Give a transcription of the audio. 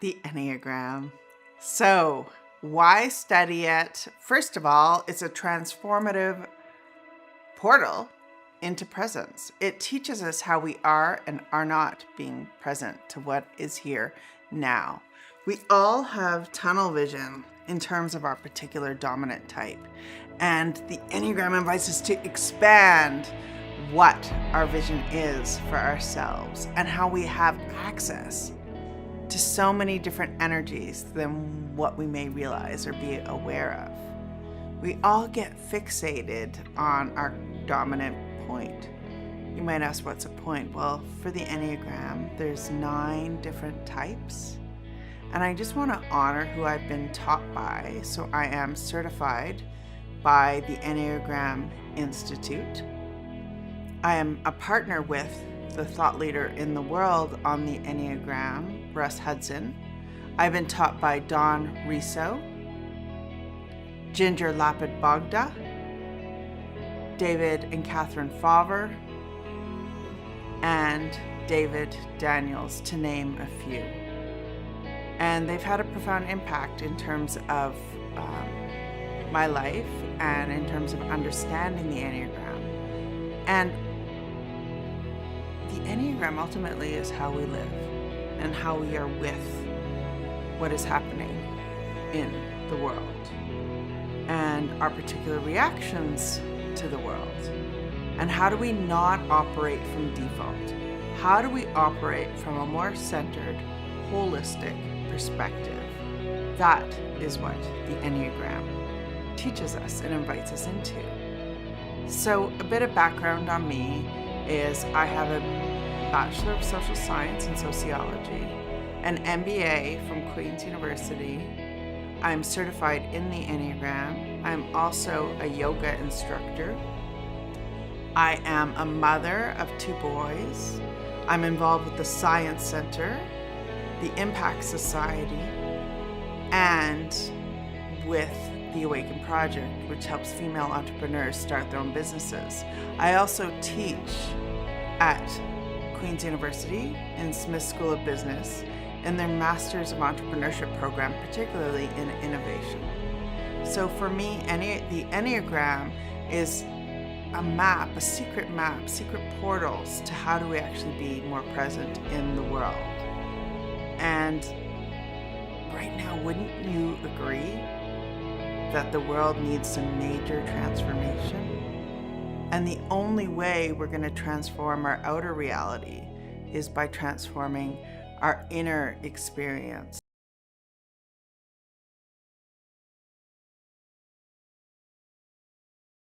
The Enneagram. So, why study it? First of all, it's a transformative portal into presence. It teaches us how we are and are not being present to what is here now. We all have tunnel vision in terms of our particular dominant type, and the Enneagram invites us to expand what our vision is for ourselves and how we have access to so many different energies than what we may realize or be aware of. We all get fixated on our dominant point. You might ask, what's a point? Well, for the Enneagram, there's 9 different types. And I just want to honor who I've been taught by. So I am certified by the Enneagram Institute. I am a partner with the thought leader in the world on the Enneagram, Russ Hudson. I've been taught by Dawn Riso, Ginger Lapid Bogda, David and Catherine Fauver, and David Daniels, to name a few. And they've had a profound impact in terms of my life and in terms of understanding the Enneagram. And the Enneagram ultimately is how we live and how we are with what is happening in the world and our particular reactions to the world. And how do we not operate from default? How do we operate from a more centered, holistic perspective? That is what the Enneagram teaches us and invites us into. So a bit of background on me is I have a Bachelor of Social Science and Sociology, an MBA from Queen's University. I'm certified in the Enneagram. I'm also a yoga instructor. I am a mother of 2 boys. I'm involved with the Science Center, the Impact Society, and with the Awaken Project, which helps female entrepreneurs start their own businesses. I also teach at Queen's University in Smith School of Business in their Masters of Entrepreneurship program, particularly in innovation. So for me, the Enneagram is a map, a secret portals to how do we actually be more present in the world. And right now, wouldn't you agree that the world needs some major transformation? And the only way we're going to transform our outer reality is by transforming our inner experience.